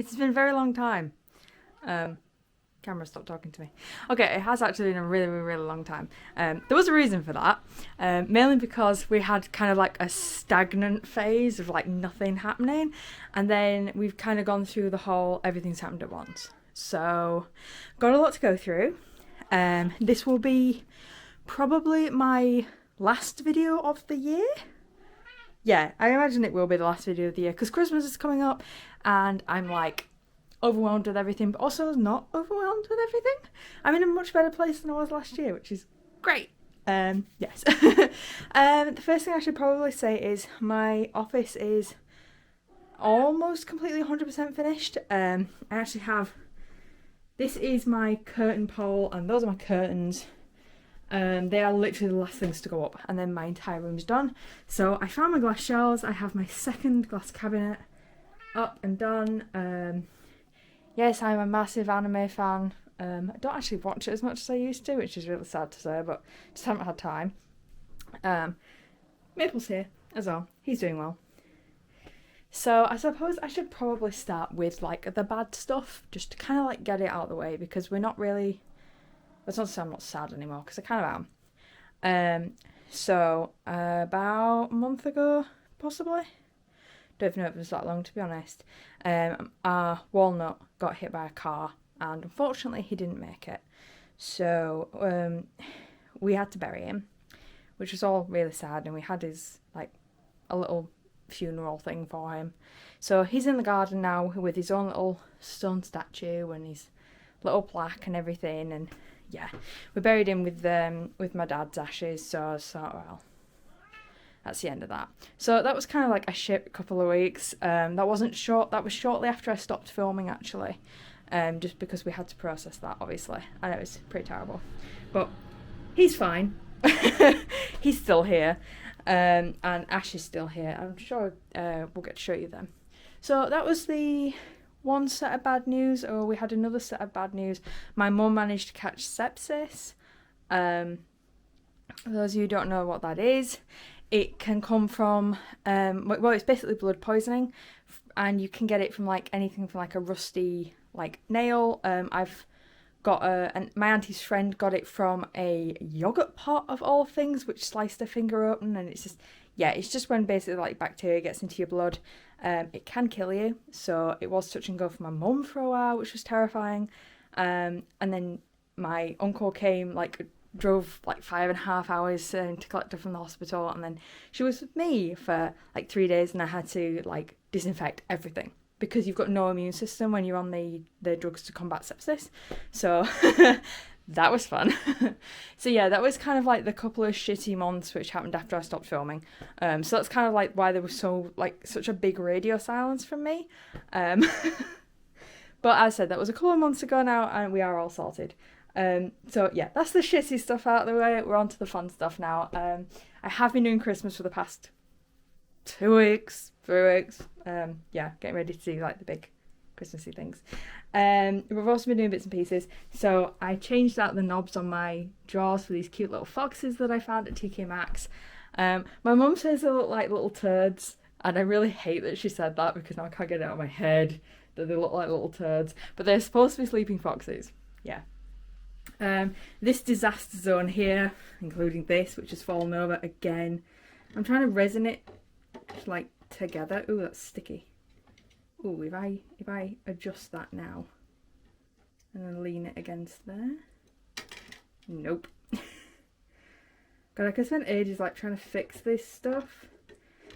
It's been a very long time. Camera stopped talking to me. Okay, it has actually been a really, really, really long time. There was a reason for that, mainly because we had kind of like a stagnant phase of like nothing happening, and then we've kind of gone through the whole everything's happened at once. So, got a lot to go through. This will be probably my last video of the year. Yeah, I imagine it will be the last video of the year because Christmas is coming up and I'm like overwhelmed with everything, but also not overwhelmed with everything. I'm in a much better place than I was last year, which is great. Yes. The first thing I should probably say is my office is almost completely 100% finished. I actually have, this is my curtain pole and those are my curtains. They are literally the last things to go up and then my entire room's done. So I found my glass shelves. I have my second glass cabinet up and done. Yes, I'm a massive anime fan. I don't actually watch it as much as I used to, which is really sad to say, but just haven't had time. Maple's here as well. He's doing well. So I suppose I should probably start with like the bad stuff, just to kind of like get it out of the way, because we're not really, it's not to say I'm not sad anymore, because I kind of am. So about a month ago, possibly, don't even know if it was that long to be honest, our walnut got hit by a car and unfortunately he didn't make it. So we had to bury him, which was all really sad, and we had his like a little funeral thing for him. So he's in the garden now with his own little stone statue and his little plaque and everything, and yeah, we buried him with my dad's ashes. So well, that's the end of that. So that was kind of like a shit couple of weeks. That wasn't short. That was shortly after I stopped filming actually, just because we had to process that obviously, and it was pretty terrible. But he's fine. He's still here, and Ash is still here. I'm sure we'll get to show you them. So that was the one set of bad news. Or we had another set of bad news. My mum managed to catch sepsis. For those of you who don't know what that is, it can come from, well, it's basically blood poisoning, and you can get it from like anything from like a rusty like nail. I've got and my auntie's friend got it from a yogurt pot of all things, which sliced her finger open, and it's just, yeah, it's just when basically like bacteria gets into your blood. It can kill you. So it was touch and go for my mum for a while, which was terrifying. And then my uncle came, like drove like 5.5 hours to collect her from the hospital, and then she was with me for like 3 days, and I had to like disinfect everything because you've got no immune system when you're on the drugs to combat sepsis. So that was fun. So yeah, that was kind of like the couple of shitty months which happened after I stopped filming. So that's kind of like why there was so like such a big radio silence from me. But as I said, that was a couple of months ago now, and we are all sorted. So yeah, that's the shitty stuff out of the way. We're on to the fun stuff now. I have been doing Christmas for the past 2 weeks, 3 weeks. Yeah, getting ready to do like the big Christmassy things. We've also been doing bits and pieces. So I changed out the knobs on my drawers for these cute little foxes that I found at TK Maxx. My mum says they look like little turds, and I really hate that she said that because now I can't get it out of my head that they look like little turds. But they're supposed to be sleeping foxes. Yeah. This disaster zone here, including this, which has fallen over again. I'm trying to resin it like together. Ooh, that's sticky. Ooh, if I adjust that now and then lean it against there. Nope. God, I could spend ages like trying to fix this stuff.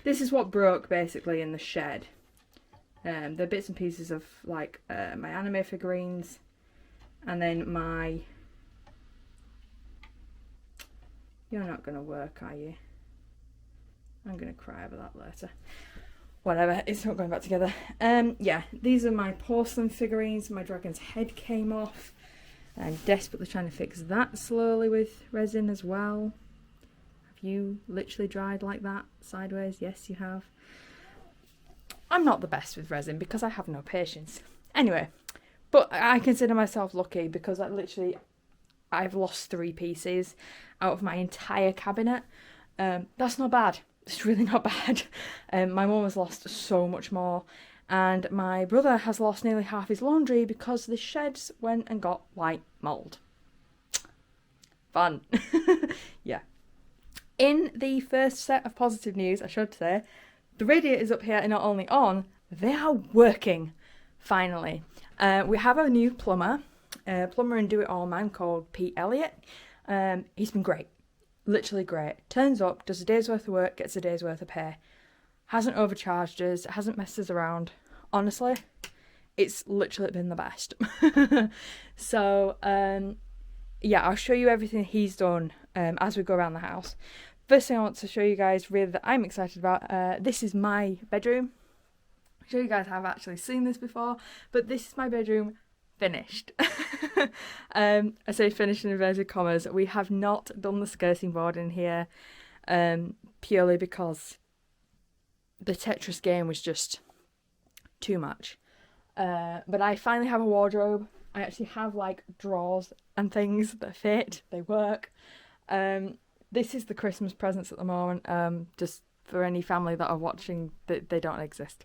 This is what broke basically in the shed. They're bits and pieces of like my anime figurines, and then my... You're not gonna work, are you? I'm gonna cry over that later. Whatever, it's not going back together. Yeah, these are my porcelain figurines. My dragon's head came off. I'm desperately trying to fix that slowly with resin as well. Have you literally dried like that sideways? Yes, you have. I'm not the best with resin because I have no patience. Anyway, but I consider myself lucky because I've lost 3 pieces out of my entire cabinet. That's not bad. It's really not bad. My mum has lost so much more, And my brother has lost nearly half his laundry because the sheds went and got white mould. Fun. Yeah. In the first set of positive news, I should say, the radiators up here are not only on, they are working, finally. We have a new plumber and do-it-all man called Pete Elliott. He's been great. Literally great. Turns up, does a day's worth of work, gets a day's worth of pay. Hasn't overcharged us, hasn't messed us around. Honestly, it's literally been the best. So, yeah, I'll show you everything he's done as we go around the house. First thing I want to show you guys really that I'm excited about, this is my bedroom. I'm sure you guys have actually seen this before, but this is my bedroom finished. I say finished in inverted commas. We have not done the skirting board in here purely because the Tetris game was just too much. But I finally have a wardrobe. I actually have like drawers and things that fit, they work. This is the Christmas presents at the moment, just for any family that are watching, they don't exist.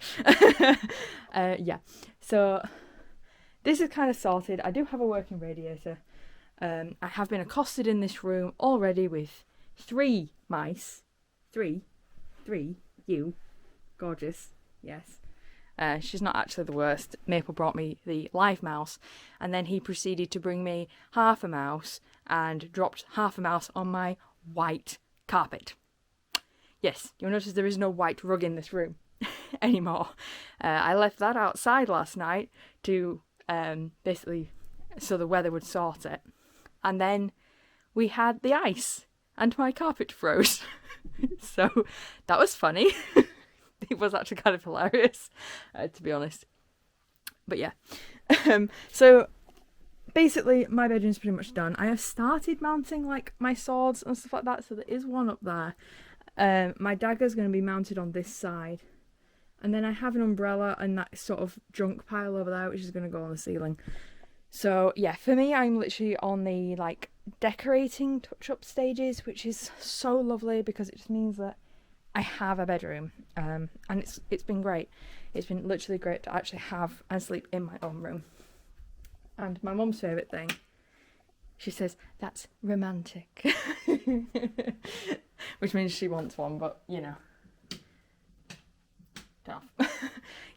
Yeah, so this is kind of sorted. I do have a working radiator. I have been accosted in this room already with 3 mice. Three, you, gorgeous, yes. She's not actually the worst. Maple brought me the live mouse, and then he proceeded to bring me half a mouse and dropped half a mouse on my white carpet. Yes, you'll notice there is no white rug in this room anymore. I left that outside last night to basically so the weather would sort it. And then we had the ice and my carpet froze. So that was funny. It was actually kind of hilarious, to be honest. But yeah. So basically my bedroom's pretty much done. I have started mounting like my swords and stuff like that, so there is one up there. My dagger's going to be mounted on this side. And then I have an umbrella and that sort of junk pile over there, which is going to go on the ceiling. So yeah, for me, I'm literally on the like decorating touch-up stages, which is so lovely because it just means that I have a bedroom. And it's been great. It's been literally great to actually have and sleep in my own room. And my mum's favourite thing, she says, that's romantic. Which means she wants one, but you know. Tough.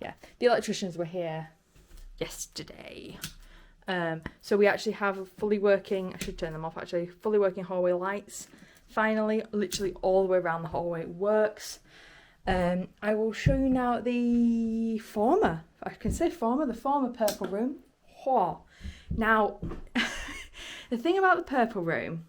Yeah, the electricians were here yesterday. So we actually have a fully working, I should turn them off actually, fully working hallway lights. Finally, literally all the way around the hallway works. I will show you now the former, if I can say former, the former purple room. Whoa. Now, the thing about the purple room,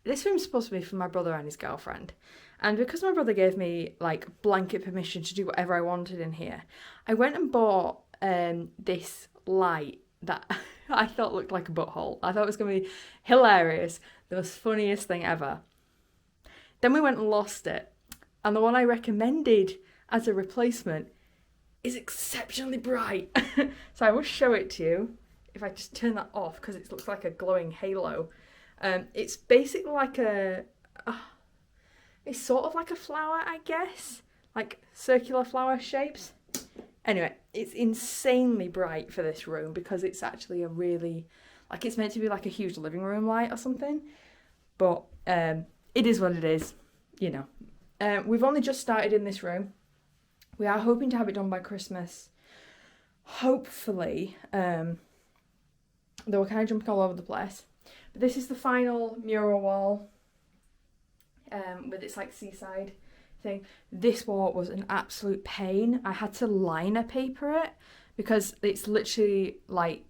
this room's supposed to be for my brother and his girlfriend. And because my brother gave me like blanket permission to do whatever I wanted in here, I went and bought this light that I thought looked like a butthole. I thought it was going to be hilarious, the most funniest thing ever. Then we went and lost it. And the one I recommended as a replacement is exceptionally bright. So I will show it to you if I just turn that off because it looks like a glowing halo. It's basically like it's sort of like a flower, I guess. Like circular flower shapes. Anyway, it's insanely bright for this room because it's actually a really, like it's meant to be like a huge living room light or something. But it is what it is, you know. We've only just started in this room. We are hoping to have it done by Christmas. Hopefully. Though we're kind of jumping all over the place. But this is the final mural wall. With its like seaside thing. This wall was an absolute pain. I had to liner paper it because it's literally like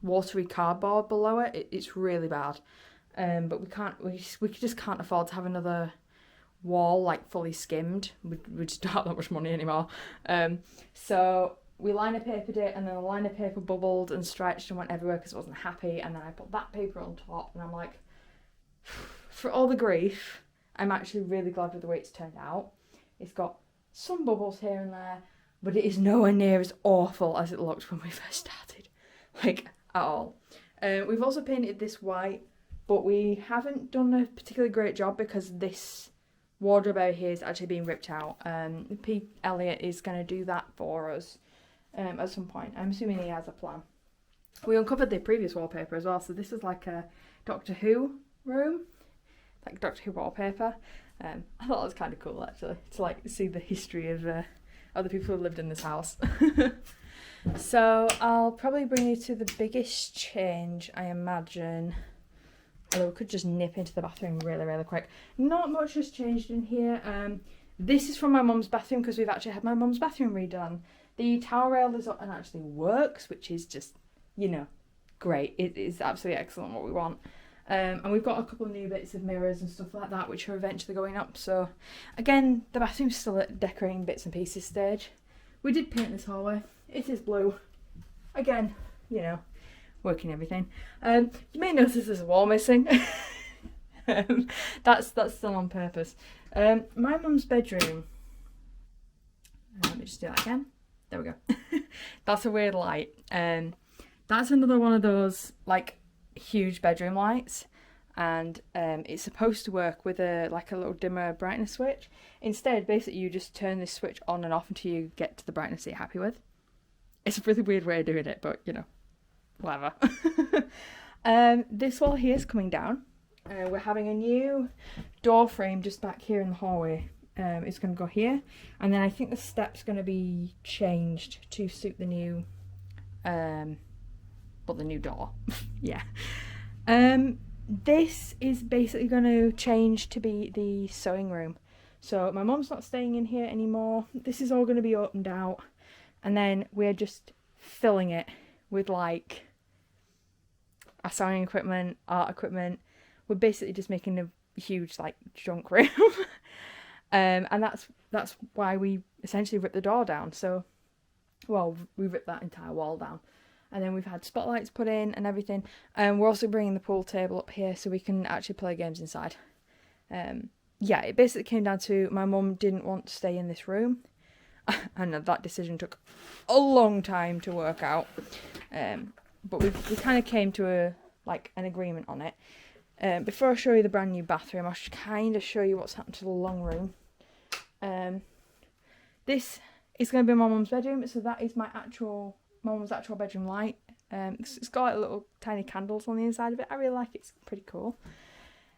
watery cardboard below it. It's really bad. But we just can't afford to have another wall like fully skimmed. We just don't have that much money anymore. So we liner papered it, and then the liner paper bubbled and stretched and went everywhere because I wasn't happy. And then I put that paper on top, and I'm like, for all the grief, I'm actually really glad with the way it's turned out. It's got some bubbles here and there, but it is nowhere near as awful as it looked when we first started, like at all. We've also painted this white, but we haven't done a particularly great job because this wardrobe area here is actually being ripped out. Pete Elliott is going to do that for us at some point. I'm assuming he has a plan. We uncovered the previous wallpaper as well, so this is like a Doctor Who room, like Doctor Who wallpaper. I thought that was kind of cool actually, to like see the history of other people who lived in this house. So I'll probably bring you to the biggest change, I imagine. Although we could just nip into the bathroom really, really quick. Not much has changed in here. This is from my mum's bathroom because we've actually had my mum's bathroom redone. The towel rail is up and actually works, which is just, you know, great. It is absolutely excellent, what we want. And we've got a couple of new bits of mirrors and stuff like that, which are eventually going up. So, again, the bathroom's still at decorating bits and pieces stage. We did paint this hallway. It is blue. Again, you know, working everything. You may notice there's a wall missing. That's still on purpose. My mum's bedroom. Let me just do that again. There we go. That's a weird light. That's another one of those like huge bedroom lights, and it's supposed to work with a little dimmer brightness switch. Instead, basically, you just turn this switch on and off until you get to the brightness that you're happy with. It's a really weird way of doing it, but you know. Whatever. This wall here is coming down. We're having a new door frame just back here in the hallway. It's going to go here, and then I think the step's going to be changed to suit the new, the new door. Yeah. This is basically going to change to be the sewing room. So my mum's not staying in here anymore. This is all going to be opened out, and then we're just filling it with like our sewing equipment, art equipment. We're basically just making a huge like junk room. And that's why we essentially ripped the door down. So, well, we ripped that entire wall down. And then we've had spotlights put in and everything. We're also bringing the pool table up here so we can actually play games inside. Yeah, it basically came down to my mum didn't want to stay in this room. And that decision took a long time to work out. But we kind of came to an agreement on it. Before I show you the brand new bathroom, I should kind of show you what's happened to the long room. This is going to be my mum's bedroom, so that is my mum's actual bedroom light. It's got like little tiny candles on the inside of it. I really like it. It's pretty cool.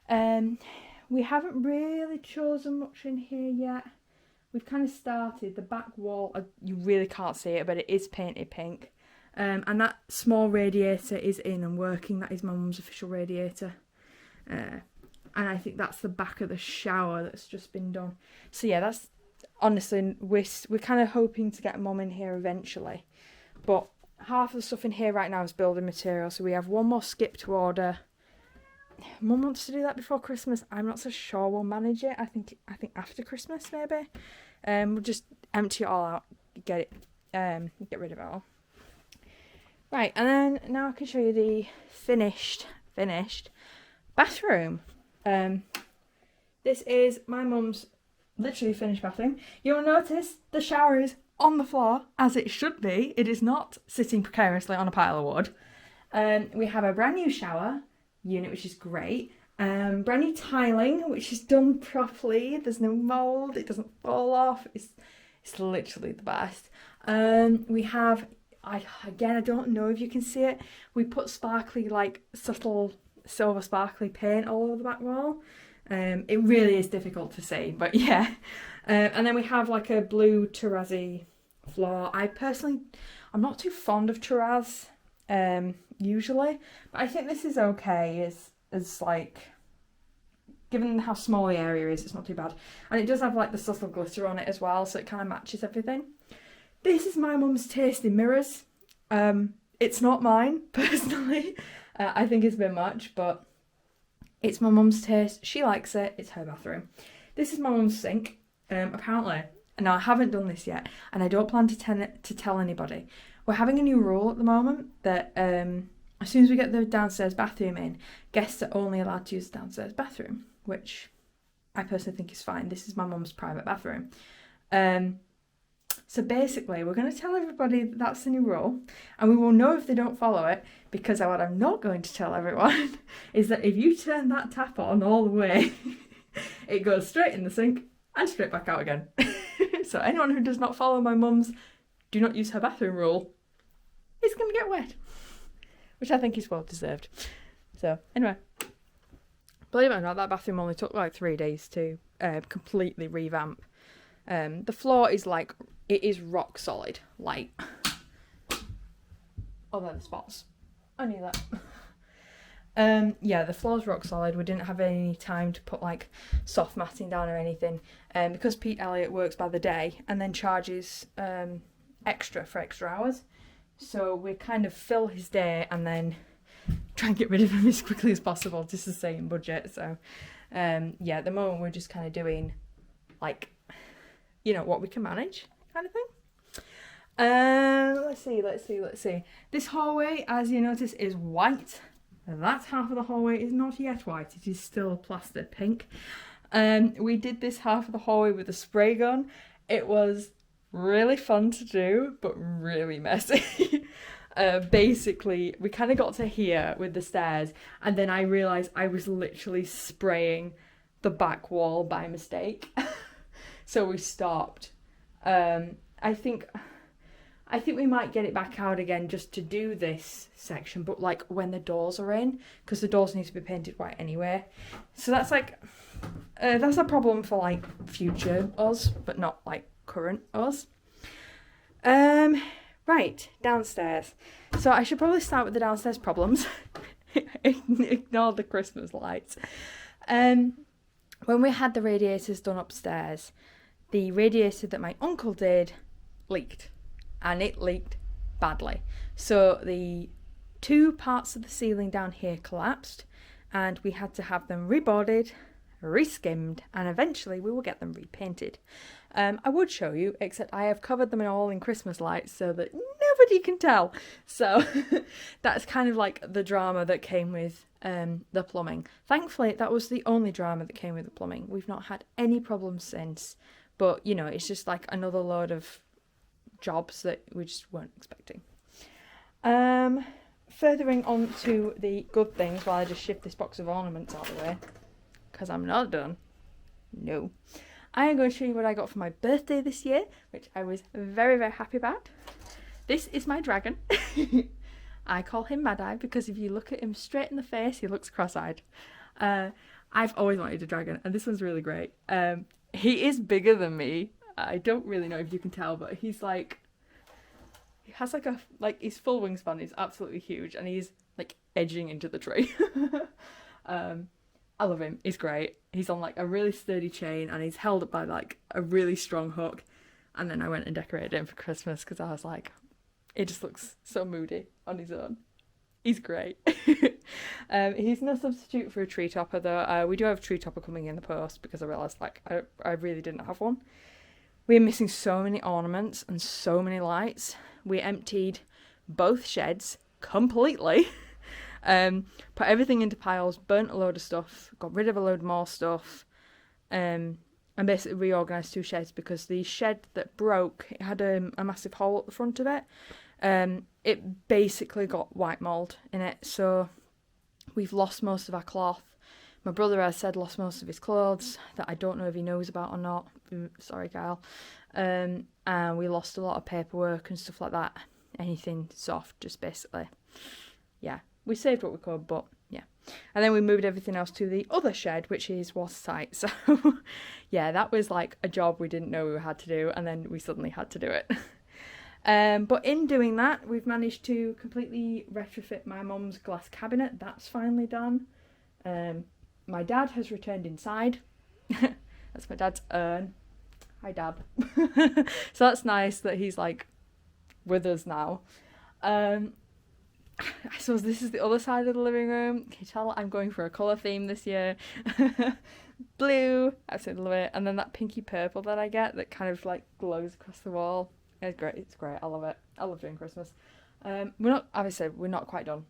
We haven't really chosen much in here yet. We've kind of started the back wall. You really can't see it, but it is painted pink. And that small radiator is in and working. That is my mum's official radiator. And I think that's the back of the shower that's just been done. So yeah, that's honestly, we're kind of hoping to get mum in here eventually. But half of the stuff in here right now is building material. So we have one more skip to order. Mum wants to do that before Christmas. I'm not so sure we'll manage it. I think after Christmas maybe. We'll just empty it all out, get rid of it all. Right, and then now I can show you the finished bathroom. This is my mum's literally finished bathroom. You'll notice the shower is on the floor, as it should be. It is not sitting precariously on a pile of wood. We have a brand new shower unit, which is great. Brand new tiling, which is done properly. There's no mould. It doesn't fall off. It's literally the best. We have, I don't know if you can see it. We put sparkly, subtle silver sparkly paint all over the back wall. It really is difficult to see, but yeah. And then we have a blue terrazzy floor. I'm not too fond of terraz usually, but I think this is okay. It's given how small the area is, it's not too bad. And it does have the subtle glitter on it as well, so it kind of matches everything. This is my mum's taste in mirrors. It's not mine personally. I think it's a bit much, but it's my mum's taste. She likes it. It's her bathroom. This is my mum's sink. Apparently, now I haven't done this yet, and I don't plan to tell anybody. We're having a new rule at the moment that as soon as we get the downstairs bathroom in, guests are only allowed to use the downstairs bathroom, which I personally think is fine. This is my mum's private bathroom. So basically, we're going to tell everybody that that's the new rule, and we will know if they don't follow it, because what I'm not going to tell everyone is that if you turn that tap on all the way, it goes straight in the sink and straight back out again. So anyone who does not follow my mum's do not use her bathroom rule is going to get wet, which I think is well deserved. So anyway, believe it or not, that bathroom only took like 3 days to completely revamp. The floor is like, it is rock solid, like, other than spots. I knew that. Yeah, the floor's rock solid. We didn't have any time to put like soft matting down or anything, because Pete Elliott works by the day and then charges extra for extra hours. So we kind of fill his day and then try and get rid of him as quickly as possible, just to stay in budget. So yeah, at the moment we're just kind of doing like, you know, what we can manage kind of thing. Let's see. This hallway, as you notice, is white. That half of the hallway is not yet white. It is still plastered pink. We did this half of the hallway with a spray gun. It was really fun to do, but really messy. Basically, we kind of got to here with the stairs, and then I realised I was literally spraying the back wall by mistake. So we stopped. I think we might get it back out again just to do this section, but like when the doors are in, because the doors need to be painted white anyway. So that's like, that's a problem for like future us, but not like current us. Right, downstairs. So I should probably start with the downstairs problems. Ignore the Christmas lights. When we had the radiators done upstairs, the radiator that my uncle did leaked. And it leaked badly. So the 2 parts of the ceiling down here collapsed, and we had to have them reboarded, reskimmed, and eventually we will get them repainted. I would show you, except I have covered them all in Christmas lights so that nobody can tell. So that's kind of like the drama that came with the plumbing. Thankfully, that was the only drama that came with the plumbing. We've not had any problems since, but you know, it's just like another load of jobs that we just weren't expecting. Furthering on to the good things while I just shift this box of ornaments out of the way, because I'm not done. No. I am going to show you what I got for my birthday this year, which I was very, very happy about. This is my dragon. I call him Mad Eye because if you look at him straight in the face, he looks cross-eyed. I've always wanted a dragon, and this one's really great. He is bigger than me. I don't really know if you can tell, but he's like, he has like a, like his full wingspan is absolutely huge, and he's like edging into the tree. I love him. He's great. He's on like a really sturdy chain, and he's held up by like a really strong hook. And then I went and decorated him for Christmas because I was like, it just looks so moody on his own. He's great. He's no substitute for a tree topper though. We do have a tree topper coming in the post because I realised like I really didn't have one. We're missing so many ornaments and so many lights. We emptied both sheds completely. Put everything into piles, burnt a load of stuff, got rid of a load more stuff, and basically reorganised 2 sheds because the shed that broke, it had a massive hole at the front of it. It basically got white mould in it, so we've lost most of our cloth. My brother, as I said, lost most of his clothes that I don't know if he knows about or not. Sorry, Kyle. And we lost a lot of paperwork and stuff like that. Anything soft, just basically. Yeah, we saved what we could, but yeah. And then we moved everything else to the other shed, which is watertight. So yeah, that was like a job we didn't know we had to do, and then we suddenly had to do it. But in doing that, we've managed to completely retrofit my mum's glass cabinet. That's finally done. My dad has returned inside. That's my dad's urn. Hi, Dad. So that's nice that he's like with us now. I suppose this is the other side of the living room. Can you tell I'm going for a colour theme this year? Blue, absolutely love it. And then that pinky purple that I get that kind of like glows across the wall. It's great. It's great. I love it. I love doing Christmas. We're not, obviously, we're not quite done.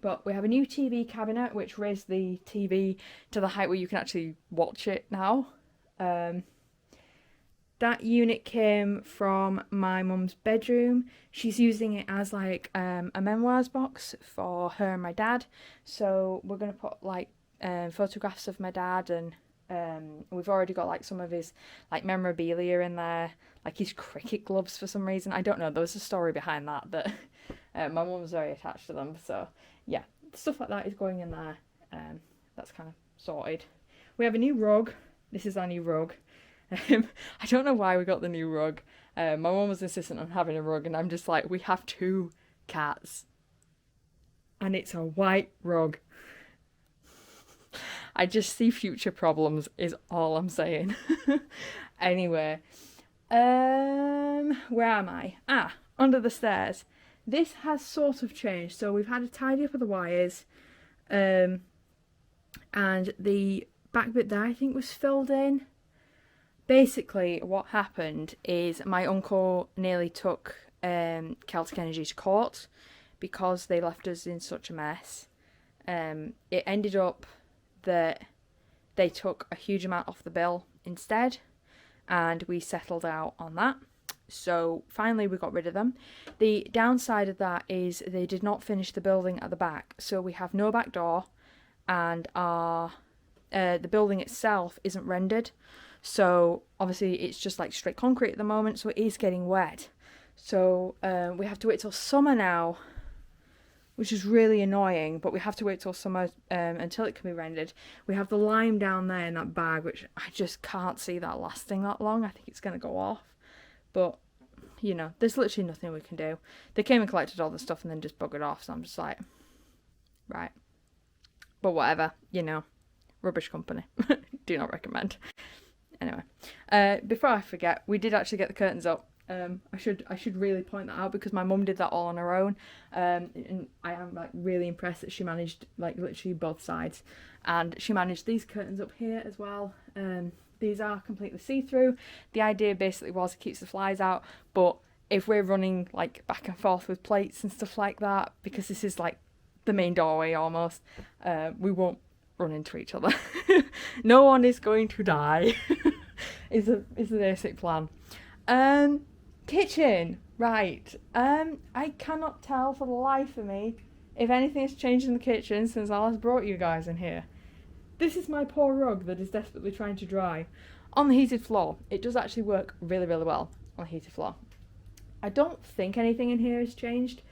But we have a new TV cabinet which raised the TV to the height where you can actually watch it now. That unit came from my mum's bedroom. She's using it as like a memoirs box for her and my dad. So we're going to put like photographs of my dad and We've already got like some of his like memorabilia in there, like his cricket gloves for some reason. I don't know. There was a story behind that my mum was very attached to them. So yeah, stuff like that is going in there. That's kind of sorted. We have a new rug. This is our new rug. I don't know why we got the new rug. My mum was insistent on having a rug, and I'm just like, we have 2 cats, and it's a white rug. I just see future problems, is all I'm saying. Anyway, where am I? Under the stairs. This has sort of changed. So we've had a tidy up of the wires, and the back bit there I think was filled in. Basically, what happened is my uncle nearly took Celtic Energy to court because they left us in such a mess. It ended up that they took a huge amount off the bill instead, and we settled out on that. So finally we got rid of them. The downside of that is they did not finish the building at the back, so we have no back door, and the building itself isn't rendered. So obviously it's just like straight concrete at the moment, so it is getting wet. So we have to wait till summer now, which is really annoying, but we have to wait till summer until it can be rendered. We have the lime down there in that bag, which I just can't see that lasting that long. I think it's going to go off. But, you know, there's literally nothing we can do. They came and collected all the stuff and then just buggered off, so I'm just like, right. But whatever, you know, rubbish company. Do not recommend. Anyway, before I forget, we did actually get the curtains up. I should really point that out because my mum did that all on her own, and I am like really impressed that she managed like literally both sides, and she managed these curtains up here as well. These are completely see-through. The idea basically was it keeps the flies out, but if we're running like back and forth with plates and stuff like that, because this is like the main doorway almost, we won't run into each other. No one is going to die. is the basic plan. Kitchen, right. I cannot tell for the life of me if anything has changed in the kitchen since I last brought you guys in here. This is my poor rug that is desperately trying to dry on the heated floor. It does actually work really, really well on the heated floor. I don't think anything in here has changed.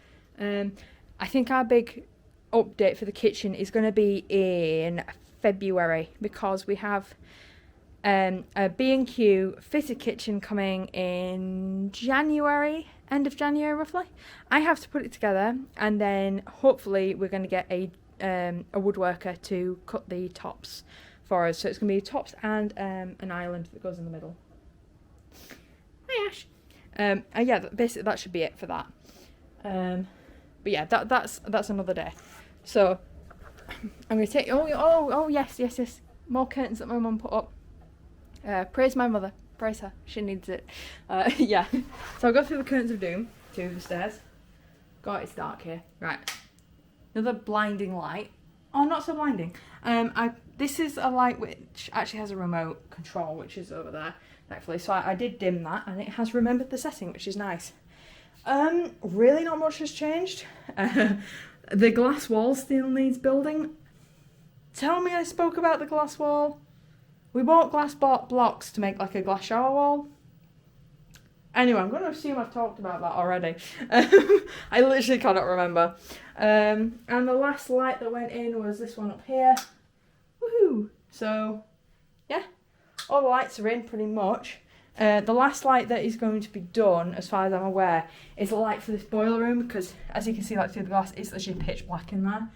I think our big update for the kitchen is going to be in February because we have a B&Q fitted kitchen coming in January, end of January roughly. I have to put it together, and then hopefully we're going to get a woodworker to cut the tops for us. So it's going to be tops and an island that goes in the middle. Hi Ash. Yeah, basically that should be it for that. But yeah, that's another day. So I'm going to take oh yes, more curtains that my mum put up. Praise my mother, praise her, she needs it. Yeah, so I'll go through the curtains of doom to the stairs. God, it's dark here. Right, another blinding light. Oh, not so blinding. This is a light which actually has a remote control, which is over there, thankfully. So I did dim that, and it has remembered the setting, which is nice. Really not much has changed. The glass wall still needs building. Tell me I spoke about the glass wall. We bought glass blocks to make like a glass shower wall. Anyway, I'm going to assume I've talked about that already. I literally cannot remember. And the last light that went in was this one up here. Woohoo! So, yeah, all the lights are in pretty much. The last light that is going to be done, as far as I'm aware, is a light for this boiler room because, as you can see, like through the glass, it's literally pitch black in there.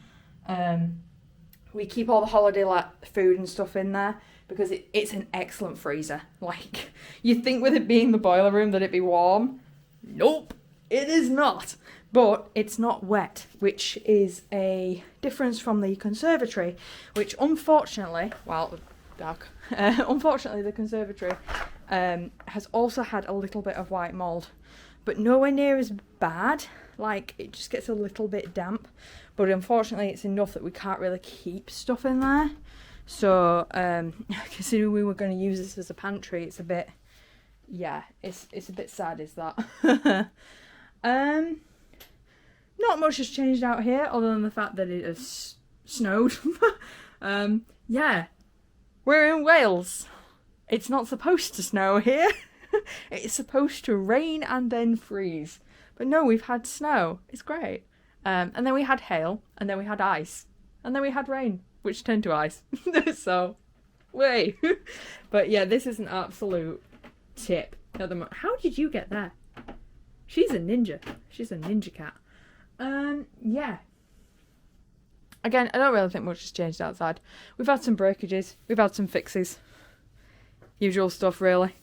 We keep all the holiday food and stuff in there because it's an excellent freezer. Like, you'd think with it being the boiler room that it'd be warm. Nope, it is not. But it's not wet, which is a difference from the conservatory, which unfortunately, well, dark. Unfortunately, the conservatory has also had a little bit of white mould, but nowhere near as bad. Like, it just gets a little bit damp, but unfortunately it's enough that we can't really keep stuff in there. So considering we were going to use this as a pantry, it's a bit, yeah, it's a bit sad, is that. Not much has changed out here other than the fact that it has snowed. Yeah, We're in Wales. It's not supposed to snow here. It's supposed to rain and then freeze. But no, we've had snow. It's great. And then we had hail, and then we had ice, and then we had rain, which turned to ice. So, way. But yeah, this is an absolute tip at the moment. How did you get there? She's a ninja. She's a ninja cat. Yeah. Again, I don't really think much has changed outside. We've had some breakages. We've had some fixes. Usual stuff, really.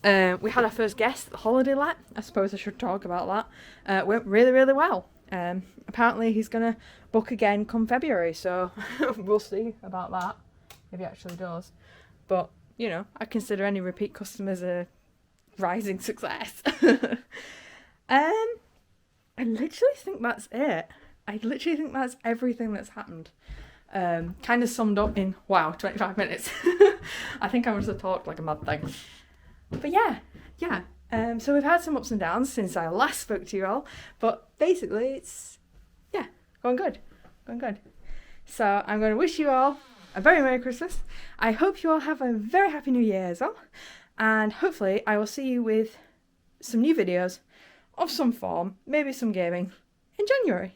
We had our first guest at the holiday let. I suppose I should talk about that. Went really, really well. Apparently he's going to book again come February, so we'll see about that, if he actually does. But, you know, I consider any repeat customers a rising success. I literally think that's it. I literally think that's everything that's happened. Kind of summed up in, 25 minutes. I think I must have talked like a mad thing. But yeah. So we've had some ups and downs since I last spoke to you all. But basically it's, going good. So I'm going to wish you all a very Merry Christmas. I hope you all have a very Happy New Year as well. And hopefully I will see you with some new videos of some form, maybe some gaming, in January.